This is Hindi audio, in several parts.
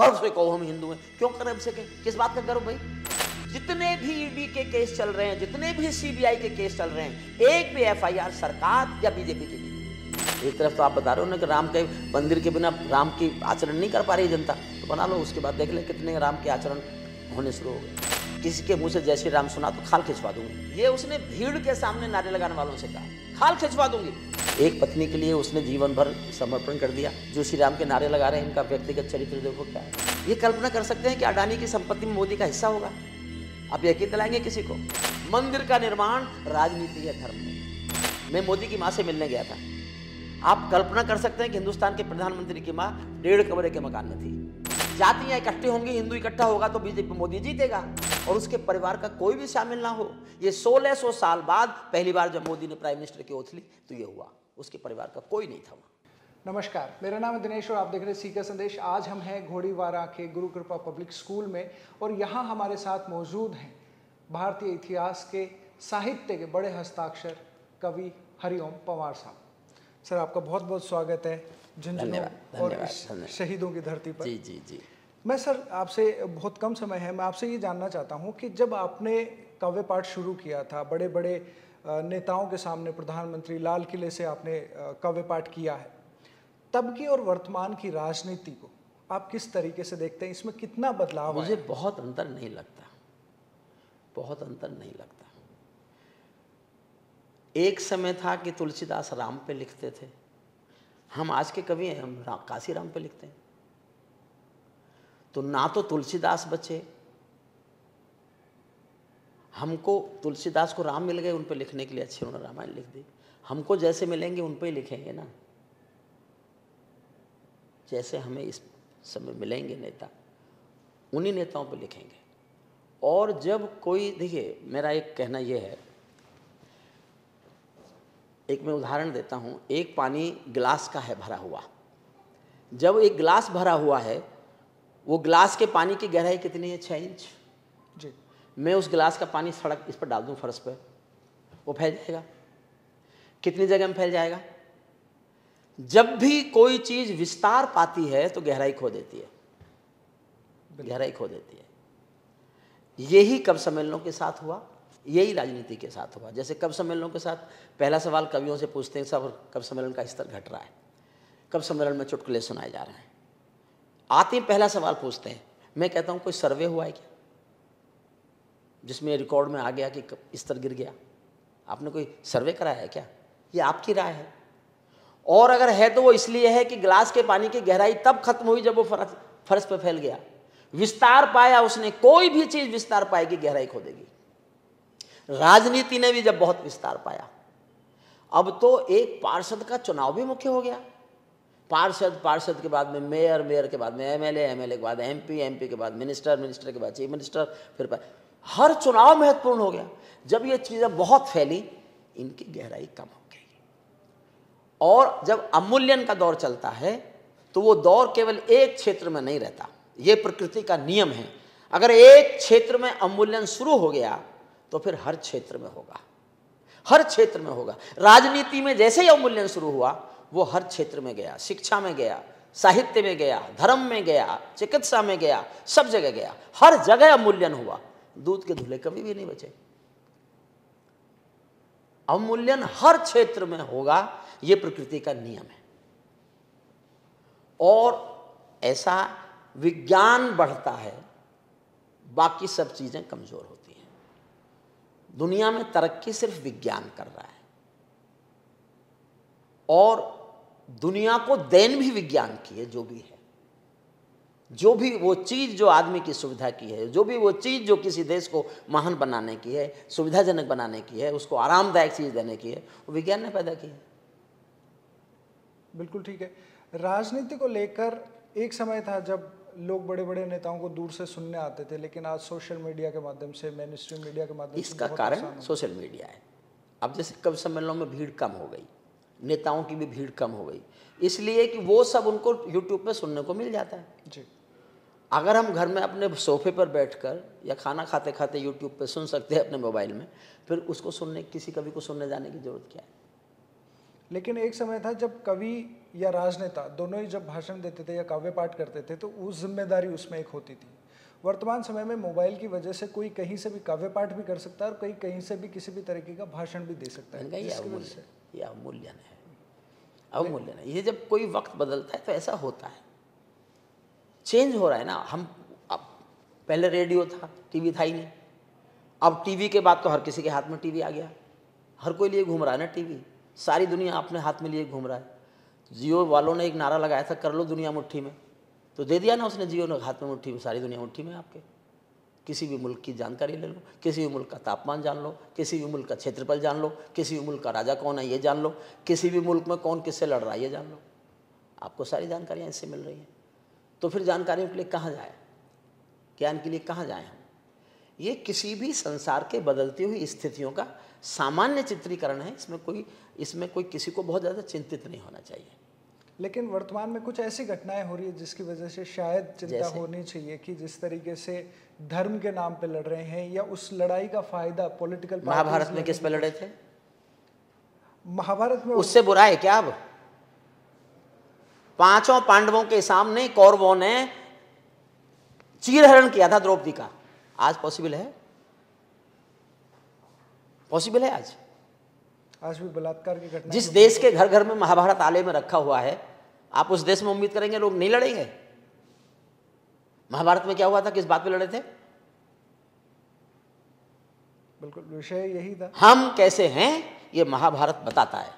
गर्व से कहो हम हिंदू हैं। क्यों गर्व से कहें? किस बात का गर्व भाई? जितने भी ईडी के केस चल रहे हैं, जितने भी सीबीआई के केस चल रहे हैं, एक भी एफआईआर सरकार या बीजेपी की नहीं। एक तरफ तो आप बता रहे हो ना कि राम के मंदिर के बिना राम की आचरण नहीं कर पा रही जनता, तो बना लो, उसके बाद देख ले कितने राम के आचरण होने शुरू हो गए। किसी के मुंह से जय श्री राम सुना तो खाल खिंचवा दूंगी। ये उसने भीड़ के सामने नारे लगाने वालों से कहा, खाल खिंचवा दूंगी। एक पत्नी के लिए उसने जीवन भर समर्पण कर दिया। जो श्री राम के नारे लगा रहे हैं, इनका व्यक्तिगत चरित्र देखो क्या है। ये कल्पना कर सकते हैं कि अडानी की संपत्ति में मोदी का हिस्सा होगा? आप यकीन दिलाएंगे किसी को? मंदिर का निर्माण राजनीति है, धर्म नहीं। मैं मोदी की मां से मिलने गया था। आप कल्पना कर सकते हैं कि हिंदुस्तान के प्रधानमंत्री की मां 1.5 कमरे के मकान में थी। जातियां इकट्ठी होंगी, हिंदू इकट्ठा होगा तो बीजेपी मोदी जीतेगा, और उसके परिवार का कोई भी शामिल ना हो। ये 1600 साल बाद पहली बार जब मोदी ने प्राइम मिनिस्टर की ओथ ली तो ये हुआ। उसके परिवार का कोई नहीं था वहां। नमस्कार, मेरा नाम है दिनेश और आप देख रहे हैं सीकर संदेश। आज हम हैं घोड़ीवारा के गुरु कृपा पब्लिक स्कूल में, और यहाँ हमारे साथ मौजूद हैं भारतीय इतिहास के साहित्य के बड़े हस्ताक्षर कवि हरिओम पंवार साहब। सर, आपका बहुत बहुत स्वागत है झुंझुनू और शहीदों की धरती पर। जी जी जी। मैं सर आपसे, बहुत कम समय है, मैं आपसे ये जानना चाहता हूँ कि जब आपने काव्य पाठ शुरू किया था, बड़े बड़े नेताओं के सामने, प्रधानमंत्री लाल किले से आपने काव्य पाठ किया है, तब की और वर्तमान की राजनीति को आप किस तरीके से देखते हैं? इसमें कितना बदलाव मुझे आया? बहुत अंतर नहीं लगता, बहुत अंतर नहीं लगता। एक समय था कि तुलसीदास राम पे लिखते थे, हम आज के कवि हैं, हम काशी राम पे लिखते हैं। तो ना तो तुलसीदास बचे, हमको तुलसीदास को राम मिल गए, उन पे लिखने के लिए अच्छी उन्होंने रामायण लिख दी। हमको जैसे मिलेंगे उन पे ही लिखेंगे ना, जैसे हमें इस समय मिलेंगे नेता, उन्हीं नेताओं पे लिखेंगे। और जब कोई, देखिए मेरा एक कहना यह है, एक मैं उदाहरण देता हूँ। एक पानी गिलास का है भरा हुआ, जब एक गिलास भरा हुआ है, वो गिलास के पानी की गहराई कितनी है? 6 इंच जी। मैं उस गिलास का पानी सड़क इस पर डाल दूं, फर्श पर, वो फैल जाएगा। कितनी जगह में फैल जाएगा? जब भी कोई चीज विस्तार पाती है तो गहराई खो देती है, गहराई खो देती है। यही कवि सम्मेलनों के साथ हुआ, यही राजनीति के साथ हुआ। जैसे कवि सम्मेलनों के साथ पहला सवाल कवियों से पूछते हैं, सब कवि सम्मेलन का स्तर घट रहा है, कवि सम्मेलन में चुटकुले सुनाए जा रहे हैं। आते ही पहला सवाल पूछते हैं, मैं कहता हूं कोई सर्वे हुआ है क्या जिसमें रिकॉर्ड में आ गया कि स्तर गिर गया? आपने कोई सर्वे कराया है क्या? ये आपकी राय है, और अगर है तो वो इसलिए है कि गिलास के पानी की गहराई तब खत्म हुई जब वो फर्श पे फैल गया, विस्तार पाया उसने। कोई भी चीज विस्तार पाएगी, गहराई खो देगी। राजनीति ने भी जब बहुत विस्तार पाया, अब तो एक पार्षद का चुनाव भी मुख्य हो गया। पार्षद के बाद में मेयर, मेयर के बाद में एमएलए, एमएलए के बाद एमपी, एमपी के बाद मिनिस्टर, मिनिस्टर के बाद चीफ मिनिस्टर, फिर हर चुनाव महत्वपूर्ण हो गया। जब ये चीजें बहुत फैली, इनकी गहराई कम हो गई। और जब अवमूल्यन का दौर चलता है तो वो दौर केवल एक क्षेत्र में नहीं रहता, ये प्रकृति का नियम है। अगर एक क्षेत्र में अवमूल्यन शुरू हो गया तो फिर हर क्षेत्र में होगा, हर क्षेत्र में होगा। राजनीति में जैसे ही अवमूल्यन शुरू हुआ, वो हर क्षेत्र में गया, शिक्षा में गया, साहित्य में गया, धर्म में गया, चिकित्सा में गया, सब जगह गया। हर जगह अवमूल्यन हुआ, दूध के धुले कभी भी नहीं बचे। अवमूल्यन हर क्षेत्र में होगा, यह प्रकृति का नियम है। और ऐसा विज्ञान बढ़ता है, बाकी सब चीजें कमजोर होती हैं। दुनिया में तरक्की सिर्फ विज्ञान कर रहा है, और दुनिया को देन भी विज्ञान की है। जो भी है, जो भी वो चीज जो आदमी की सुविधा की है, जो भी वो चीज जो किसी देश को महान बनाने की है, सुविधाजनक बनाने की है, उसको आरामदायक चीज देने की है, वो विज्ञान ने पैदा की है। बिल्कुल ठीक है। राजनीति को लेकर एक समय था जब लोग बड़े बड़े नेताओं को दूर से सुनने आते थे, लेकिन आज सोशल मीडिया के माध्यम से, मेन स्ट्रीम मीडिया के माध्यम से इसका कारण सोशल मीडिया है। अब जैसे कवि सम्मेलनों में भीड़ कम हो गई, नेताओं की भी भीड़ कम हो गई, इसलिए कि वो सब उनको यूट्यूब पे सुनने को मिल जाता है जी। अगर हम घर में अपने सोफे पर बैठकर या खाना खाते खाते यूट्यूब पे सुन सकते हैं अपने मोबाइल में, फिर उसको सुनने, किसी कवि को सुनने जाने की जरूरत क्या है? लेकिन एक समय था जब कवि या राजनेता दोनों ही जब भाषण देते थे या काव्य पाठ करते थे तो उस जिम्मेदारी उसमें एक होती थी। वर्तमान समय में मोबाइल की वजह से कोई कहीं से भी काव्य पाठ भी कर सकता है और कोई कहीं से भी किसी भी तरीके का भाषण भी दे सकता है। ये अवमूल्यन है, अवमूल्यन है। ये जब कोई वक्त बदलता है तो ऐसा होता है, चेंज हो रहा है ना। हम अब पहले रेडियो था, टीवी था ही नहीं। अब टीवी के बाद तो हर किसी के हाथ में टीवी आ गया, हर कोई लिए घूम रहा है ना टीवी, सारी दुनिया अपने हाथ में लिए घूम रहा है। जियो वालों ने एक नारा लगाया था, कर लो दुनिया मुट्ठी में, तो दे दिया ना उसने, जियो ने हाथ में मुट्ठी में, सारी दुनिया मुट्ठी में आपके। किसी भी मुल्क की जानकारी ले लो, किसी भी मुल्क का तापमान जान लो, किसी भी मुल्क का क्षेत्रफल जान लो, किसी भी मुल्क का राजा कौन है ये जान लो, किसी भी मुल्क में कौन किससे लड़ रहा है ये जान लो। आपको सारी जानकारियाँ इससे मिल रही हैं। तो फिर जानकारियों के लिए कहाँ जाए, ज्ञान के लिए कहाँ जाएँ हम? ये किसी भी संसार के बदलती हुई स्थितियों का सामान्य चित्रीकरण है। इसमें कोई किसी को बहुत ज़्यादा चिंतित नहीं होना चाहिए। लेकिन वर्तमान में कुछ ऐसी घटनाएं हो रही है जिसकी वजह से शायद चिंता होनी चाहिए कि जिस तरीके से धर्म के नाम पे लड़ रहे हैं या उस लड़ाई का फायदा पॉलिटिकल। महाभारत में किस पे लड़े थे? महाभारत में उससे बुरा है क्या? अब 5 पांडवों के सामने कौरवों ने चीरहरण किया था द्रौपदी का। आज पॉसिबल है? पॉसिबल है आज भी बलात्कार की घटना। जिस देश के घर घर में महाभारत आले में रखा हुआ है, आप उस देश में उम्मीद करेंगे लोग नहीं लड़ेंगे? महाभारत में क्या हुआ था, किस बात पे लड़े थे? बिल्कुल विषय यही था, हम कैसे हैं ये महाभारत बताता है,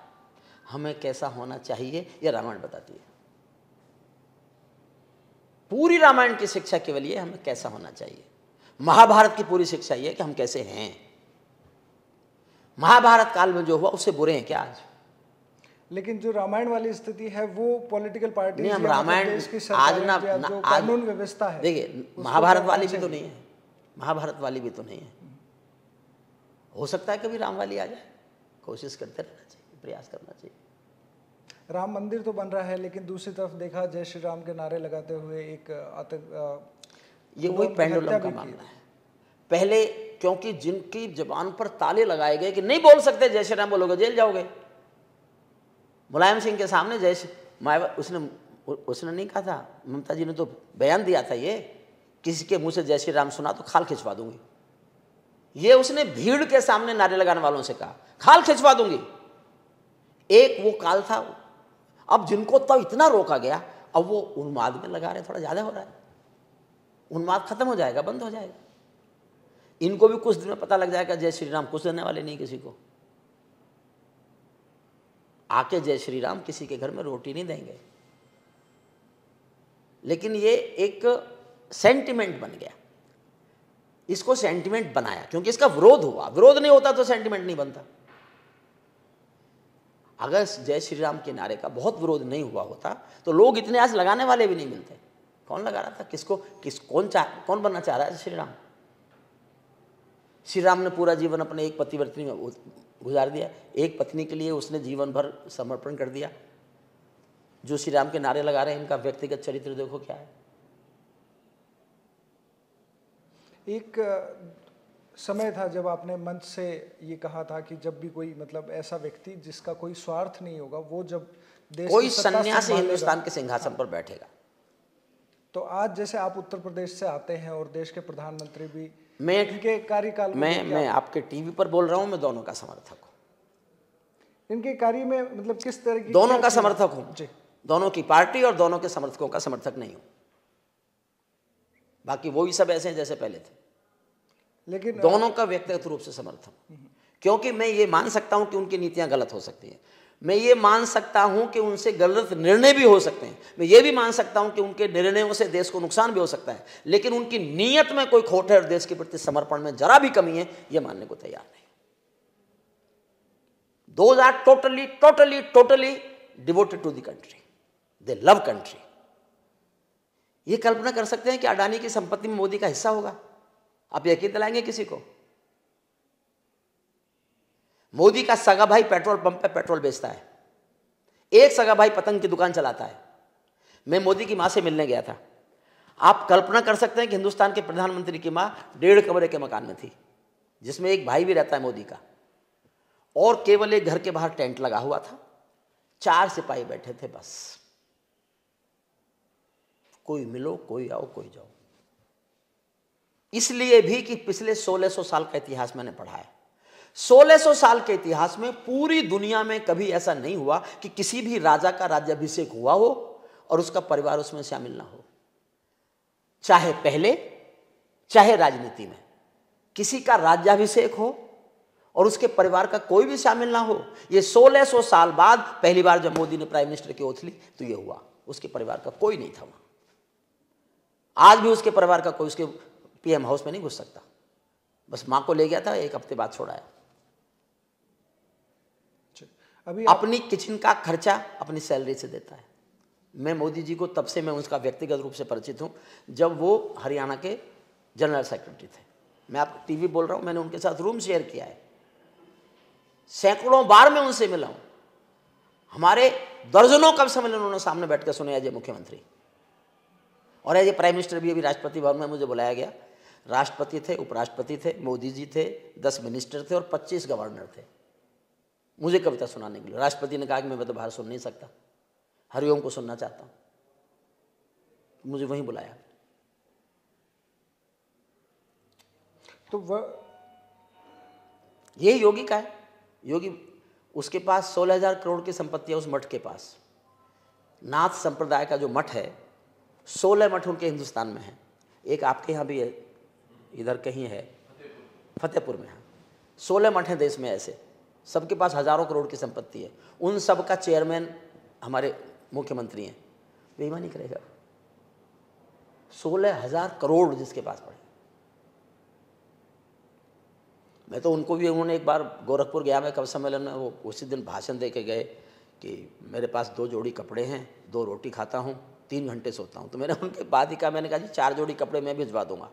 हमें कैसा होना चाहिए ये रामायण बताती है। पूरी रामायण की शिक्षा केवल ये, हमें कैसा होना चाहिए। महाभारत की पूरी शिक्षा ये कि हम कैसे हैं। महाभारत काल में जो हुआ उससे बुरे हैं क्या आज? लेकिन जो रामायण वाली स्थिति है वो पॉलिटिकल पार्टी नहीं, हम रामायण आज ना जो कानून व्यवस्था है, देखिए महाभारत वाली भी तो नहीं है, महाभारत वाली भी तो नहीं है। हो सकता है कभी राम वाली आ जाए, कोशिश करते रहना चाहिए, प्रयास करना चाहिए। राम मंदिर तो बन रहा है, लेकिन दूसरी तरफ देखा जय श्री राम के नारे लगाते हुए एक ये वही पेंडुलम का मामला है। पहले क्योंकि जिनकी जबान पर ताले लगाए गए कि नहीं बोल सकते जय श्री राम, बोलोगे जेल जाओगे। मुलायम सिंह के सामने जय उसने नहीं कहा था, ममता जी ने तो बयान दिया था, ये किसी के मुंह से जय श्री राम सुना तो खाल खिंचवा दूंगी। ये उसने भीड़ के सामने नारे लगाने वालों से कहा खाल खिंचवा दूंगी। एक वो काल था। अब जिनको तब इतना रोका गया, अब वो उन्माद में लगा रहे, थोड़ा ज्यादा हो रहा है। उन्माद खत्म हो जाएगा, बंद हो जाएगा। इनको भी कुछ दिन में पता लग जाएगा जय श्री राम कुछ देने वाले नहीं किसी को। आके जय श्री राम किसी के घर में रोटी नहीं देंगे। लेकिन ये एक सेंटिमेंट बन गया, इसको सेंटिमेंट बनाया क्योंकि इसका विरोध हुआ। विरोध नहीं होता तो सेंटिमेंट नहीं बनता। अगर जय श्री राम के नारे का बहुत विरोध नहीं हुआ होता तो लोग इतने आज लगाने वाले भी नहीं मिलते। कौन लगा रहा था? कौन बनना चाह रहा है श्री राम? श्री राम ने पूरा जीवन अपने एक पतिव्रती में गुजार दिया, एक पत्नी के लिए उसने जीवन भर समर्पण कर दिया। जो श्री राम के नारे लगा रहे हैं इनका व्यक्तिगत चरित्र देखो क्या है। एक समय था जब आपने मंच से ये कहा था कि जब भी कोई मतलब ऐसा व्यक्ति जिसका कोई स्वार्थ नहीं होगा, वो जब देश कोई सन्यासी हिंदुस्तान के सिंहासन पर बैठेगा। तो आज जैसे आप उत्तर प्रदेश से आते हैं और देश के प्रधानमंत्री भी, मैं इनके कार्यकाल मैं आपके टीवी पर बोल रहा हूं, मैं दोनों का समर्थक हूं। इनके कार्य में मतलब किस तरह की दोनों का समर्थक हूं, दोनों की पार्टी और दोनों के समर्थकों का समर्थक नहीं हूं। बाकी वो भी सब ऐसे हैं जैसे पहले थे, लेकिन दोनों का व्यक्तिगत रूप से समर्थन। क्योंकि मैं ये मान सकता हूं कि उनकी नीतियां गलत हो सकती हैं, मैं ये मान सकता हूं कि उनसे गलत निर्णय भी हो सकते हैं, मैं ये भी मान सकता हूं कि उनके निर्णयों से देश को नुकसान भी हो सकता है, लेकिन उनकी नीयत में कोई खोट है और देश के प्रति समर्पण में जरा भी कमी है, ये मानने को तैयार नहीं। Those are totally devoted to the country. They love country. ये कल्पना कर सकते हैं कि अडानी की संपत्ति में मोदी का हिस्सा होगा? आप यकीन दिलाएंगे किसी को? मोदी का सगा भाई पेट्रोल पंप पे पेट्रोल बेचता है, एक सगा भाई पतंग की दुकान चलाता है। मैं मोदी की मां से मिलने गया था। आप कल्पना कर सकते हैं कि हिंदुस्तान के प्रधानमंत्री की मां 1.5 कमरे के मकान में थी, जिसमें एक भाई भी रहता है मोदी का, और केवल एक घर के बाहर टेंट लगा हुआ था, 4 सिपाही बैठे थे बस, कोई मिलो, कोई आओ, कोई जाओ। इसलिए भी कि पिछले 1600 साल का इतिहास मैंने पढ़ा है। 1600 साल के इतिहास में पूरी दुनिया में कभी ऐसा नहीं हुआ कि किसी भी राजा का राज्याभिषेक हुआ हो और उसका परिवार उसमें शामिल ना हो। चाहे पहले, चाहे राजनीति में किसी का राज्याभिषेक हो और उसके परिवार का कोई भी शामिल ना हो। ये 1600 साल बाद पहली बार जब मोदी ने प्राइम मिनिस्टर की ओथ ली तो ये हुआ। उसके परिवार का कोई नहीं था वहां। आज भी उसके परिवार का कोई उसके पीएम हाउस में नहीं घुस सकता। बस मां को ले गया था, 1 हफ्ते बाद छोड़ाया। अभी अपनी किचन का खर्चा अपनी सैलरी से देता है। मैं मोदी जी को तब से मैं उसका व्यक्तिगत रूप से परिचित हूं जब वो हरियाणा के जनरल सेक्रेटरी थे। मैं आपको टीवी बोल रहा हूं, मैंने उनके साथ रूम शेयर किया है, सैकड़ों बार मैं उनसे मिला हूं। हमारे दर्जनों का सम्मेलन उन्होंने सामने बैठ कर सुने एज ए मुख्यमंत्री और एज ए प्राइम मिनिस्टर भी। अभी राष्ट्रपति भवन में मुझे बुलाया गया। राष्ट्रपति थे, उपराष्ट्रपति थे, मोदी जी थे, 10 मिनिस्टर थे और 25 गवर्नर थे मुझे कविता सुनाने के लिए। राष्ट्रपति ने कहा कि मैं तो बाहर सुन नहीं सकता, हरिओम को सुनना चाहता हूं। मुझे वहीं बुलाया। तो वह यही योगी का है। योगी, उसके पास 16,000 करोड़ की संपत्ति है। उस मठ के पास, नाथ संप्रदाय का जो मठ है, 16 मठ उनके हिंदुस्तान में है। एक आपके यहाँ भी है, इधर कहीं है, फतेहपुर में है। 16 मठ हैं देश में ऐसे, सबके पास हजारों करोड़ की संपत्ति है। उन सब का चेयरमैन हमारे मुख्यमंत्री हैं। बेईमानी करेगा? 16,000 करोड़ जिसके पास पड़े। मैं तो उनको भी, उन्होंने एक बार गोरखपुर गया मैं कवि सम्मेलन में, वो उसी दिन भाषण दे के गए कि मेरे पास 2 जोड़ी कपड़े हैं, 2 रोटी खाता हूँ, 3 घंटे सोता हूँ। तो मैंने उनके बाद ही कहा, मैंने कहा जी 4 जोड़ी कपड़े मैं भिजवा दूंगा,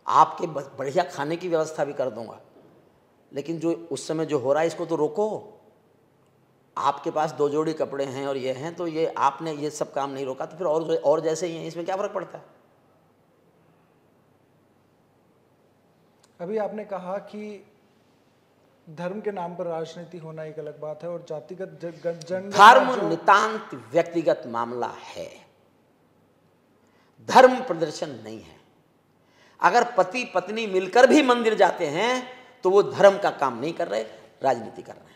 आपके बढ़िया खाने की व्यवस्था भी कर दूंगा, लेकिन जो उस समय जो हो रहा है इसको तो रोको। आपके पास 2 जोड़ी कपड़े हैं और ये हैं, तो ये आपने ये सब काम नहीं रोका, तो फिर और जैसे ही हैं, इसमें क्या फर्क पड़ता है? अभी आपने कहा कि धर्म के नाम पर राजनीति होना एक अलग बात है और जातिगत धर्म नितांत व्यक्तिगत मामला है, धर्म प्रदर्शन नहीं है। अगर पति पत्नी मिलकर भी मंदिर जाते हैं तो वो धर्म का काम नहीं कर रहे, राजनीति कर रहे हैं।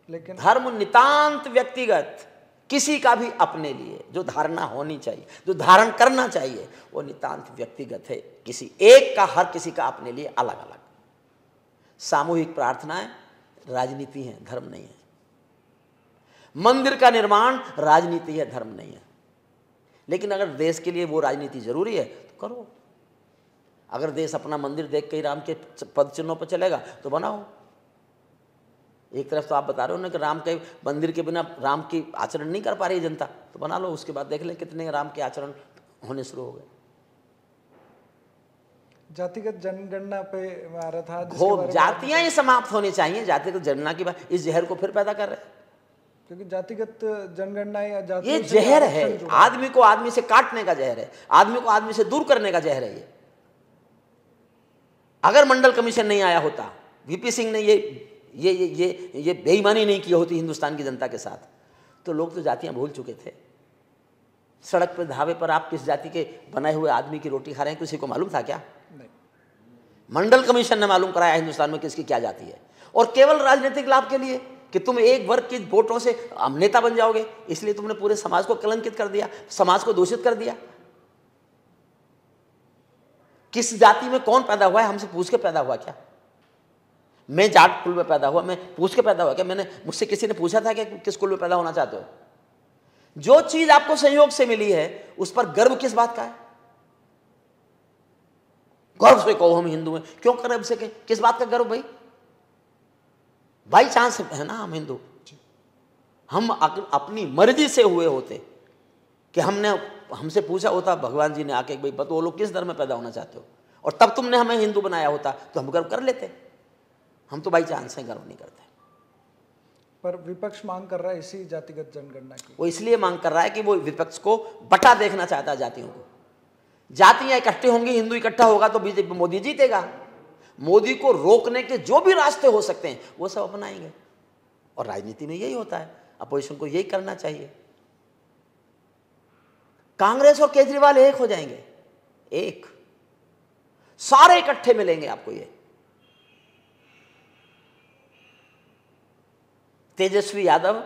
लेकिन धर्म नितांत व्यक्तिगत, किसी का भी अपने लिए जो धारणा होनी चाहिए, जो धारण करना चाहिए, वो नितांत व्यक्तिगत है। किसी एक का, हर किसी का अपने लिए अलग अलग। सामूहिक प्रार्थनाएं राजनीति है, धर्म नहीं है। मंदिर का निर्माण राजनीति है, धर्म नहीं है। लेकिन अगर देश के लिए वो राजनीति जरूरी है तो करो। अगर देश अपना मंदिर देख के ही राम के पद चिन्हों पर चलेगा तो बनाओ। एक तरफ तो आप बता रहे हो ना कि राम के मंदिर के बिना राम की आचरण नहीं कर पा रही जनता, तो बना लो। उसके बाद देख लें कितने राम के आचरण होने शुरू हो गए। जातिगत जनगणना पे आ रहा था, हो, जातियां ही समाप्त होनी चाहिए। जातिगत जनगणना की बात, इस जहर को फिर पैदा कर रहे हैं, क्योंकि जातिगत जनगणना या ये जहर है। आदमी को आदमी से काटने का जहर है, आदमी को आदमी से दूर करने का जहर है ये। अगर मंडल कमीशन नहीं आया होता, वीपी सिंह ने ये बेईमानी नहीं की होती हिंदुस्तान की जनता के साथ, तो लोग तो जातियां भूल चुके थे। सड़क पर धावे पर आप किस जाति के बनाए हुए आदमी की रोटी खा रहे हैं, किसी को मालूम था क्या? नहीं। मंडल कमीशन ने मालूम कराया हिंदुस्तान में किसकी क्या जाति है, और केवल राजनीतिक लाभ के लिए कि तुम एक वर्ग की वोटों से नेता बन जाओगे, इसलिए तुमने पूरे समाज को कलंकित कर दिया, समाज को दूषित कर दिया। किस जाति में कौन पैदा हुआ है हमसे पूछ के पैदा हुआ क्या? मैं जाट कुल में पैदा हुआ, मैं पूछ के पैदा हुआ क्या? मैंने, मुझसे किसी ने पूछा था कि किस कुल में पैदा होना चाहते हो? जो चीज आपको संयोग से मिली है उस पर गर्व किस बात का है? गर्व से कहो हम हिंदू हैं, क्यों गर्व से कहे? किस बात का गर्व भाई? बाई चांस है ना हम हिंदू। हम अपनी मर्जी से हुए होते कि हमसे पूछा होता भगवान जी ने आके, भाई बताओ लोग किस धर्म में पैदा होना चाहते हो, और तब तुमने हमें हिंदू बनाया होता तो हम गर्व कर लेते। हम तो बाई चांस है, गर्व नहीं करते। पर विपक्ष मांग कर रहा है इसी जातिगत जनगणना की। वो इसलिए मांग कर रहा है कि वो विपक्ष को बटा देखना चाहता है जातियों को। जातियां इकट्ठी होंगी, हिंदू इकट्ठा होगा तो बीजेपी, मोदी जीतेगा। मोदी को रोकने के जो भी रास्ते हो सकते हैं वो सब अपनाएंगे। और राजनीति में यही होता है, अपोजिशन को यही करना चाहिए। कांग्रेस और केजरीवाल एक हो जाएंगे, एक, सारे इकट्ठे मिलेंगे आपको। ये तेजस्वी यादव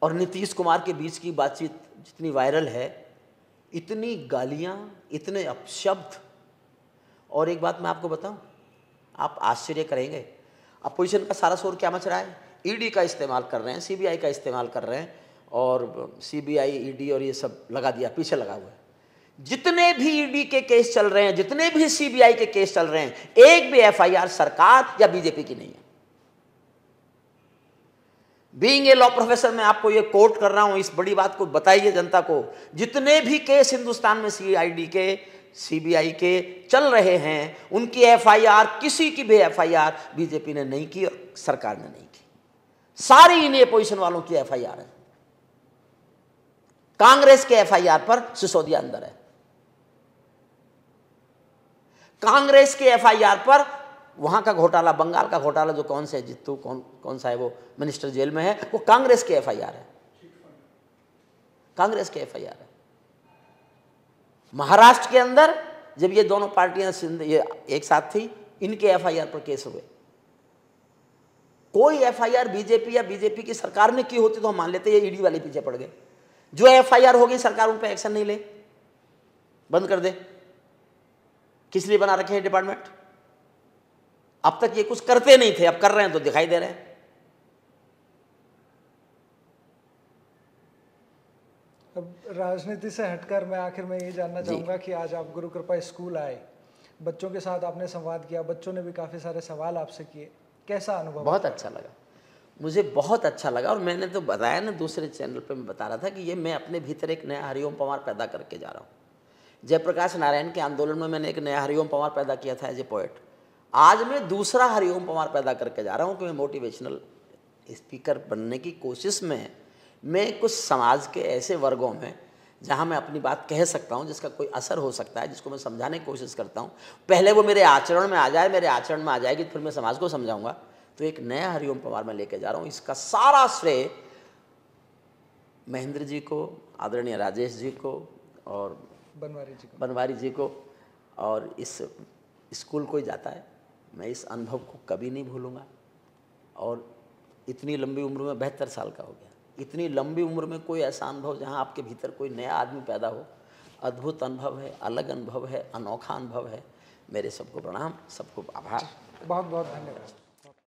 और नीतीश कुमार के बीच की बातचीत जितनी वायरल है, इतनी गालियां, इतने अपशब्द। और एक बात मैं आपको बताऊं, आप आश्चर्य करेंगे, अपोजिशन का सारा शोर क्या मच रहा है? ईडी का इस्तेमाल कर रहे हैं, सीबीआई का इस्तेमाल कर रहे हैं, और सीबीआई, ईडी और ये सब लगा दिया, पीछे लगा हुआ है। जितने भी ईडी के केस चल रहे हैं, जितने भी सीबीआई के केस चल रहे हैं, एक भी एफआईआर सरकार या बीजेपी की नहीं है। बीइंग ए लॉ प्रोफेसर मैं आपको ये कोट कर रहा हूं, इस बड़ी बात को बताइए जनता को। जितने भी केस हिंदुस्तान में सीआईडी के, सीबीआई के चल रहे हैं, उनकी एफआईआर, किसी की भी एफआईआर बीजेपी ने नहीं की और सरकार ने नहीं की। सारी इन अपोजिशन वालों की एफआईआर है। कांग्रेस के एफआईआर पर सिसोदिया अंदर है, कांग्रेस के एफआईआर पर वहां का घोटाला, बंगाल का घोटाला जो कौन से जित्तू कौन सा है, वो मिनिस्टर जेल में है, वो कांग्रेस के एफआईआर है, कांग्रेस के एफआईआर है। महाराष्ट्र के अंदर जब ये दोनों पार्टियां ये एक साथ थी, इनके एफआईआर पर केस हुए। कोई एफआईआर बीजेपी या बीजेपी की सरकार ने की होती तो हम मान लेते ये ईडी वाले पीछे पड़ गए। जो एफआईआर होगी सरकार उन पर एक्शन नहीं ले, बंद कर दे। किस लिए बना रखे हैं डिपार्टमेंट? अब तक ये कुछ करते नहीं थे, अब कर रहे हैं तो दिखाई दे रहे हैं। अब राजनीति से हटकर मैं आखिर में ये जानना चाहूँगा कि आज आप गुरु कृपा स्कूल आए, बच्चों के साथ आपने संवाद किया, बच्चों ने भी काफ़ी सारे सवाल आपसे किए, कैसा अनुभव? बहुत अच्छा लगा, मुझे बहुत अच्छा लगा। और मैंने तो बताया ना, दूसरे चैनल पे मैं बता रहा था कि ये मैं अपने भीतर एक नया हरिओम पंवार पैदा करके जा रहा हूँ। जयप्रकाश नारायण के आंदोलन में मैंने एक नया हरिओम पंवार पैदा किया था एज ए पोएट। आज मैं दूसरा हरिओम पंवार पैदा करके जा रहा हूँ कि मैं मोटिवेशनल स्पीकर बनने की कोशिश में मैं कुछ समाज के ऐसे वर्गों में जहाँ मैं अपनी बात कह सकता हूँ, जिसका कोई असर हो सकता है, जिसको मैं समझाने की कोशिश करता हूँ। पहले वो मेरे आचरण में आ जाए, मेरे आचरण में आ जाएगी तो फिर मैं समाज को समझाऊंगा। तो एक नया हरिओम पंवार मैं लेके जा रहा हूँ। इसका सारा श्रेय महेंद्र जी को, आदरणीय राजेश जी को और बनवारी जी को और इस स्कूल को ही जाता है। मैं इस अनुभव को कभी नहीं भूलूंगा। और इतनी लंबी उम्र में 72 साल का हो गया, इतनी लंबी उम्र में कोई ऐसा अनुभव जहाँ आपके भीतर कोई नया आदमी पैदा हो, अद्भुत अनुभव है, अलग अनुभव है, अनोखा अनुभव है। मेरे सबको प्रणाम, सबको आभार, बहुत बहुत धन्यवाद।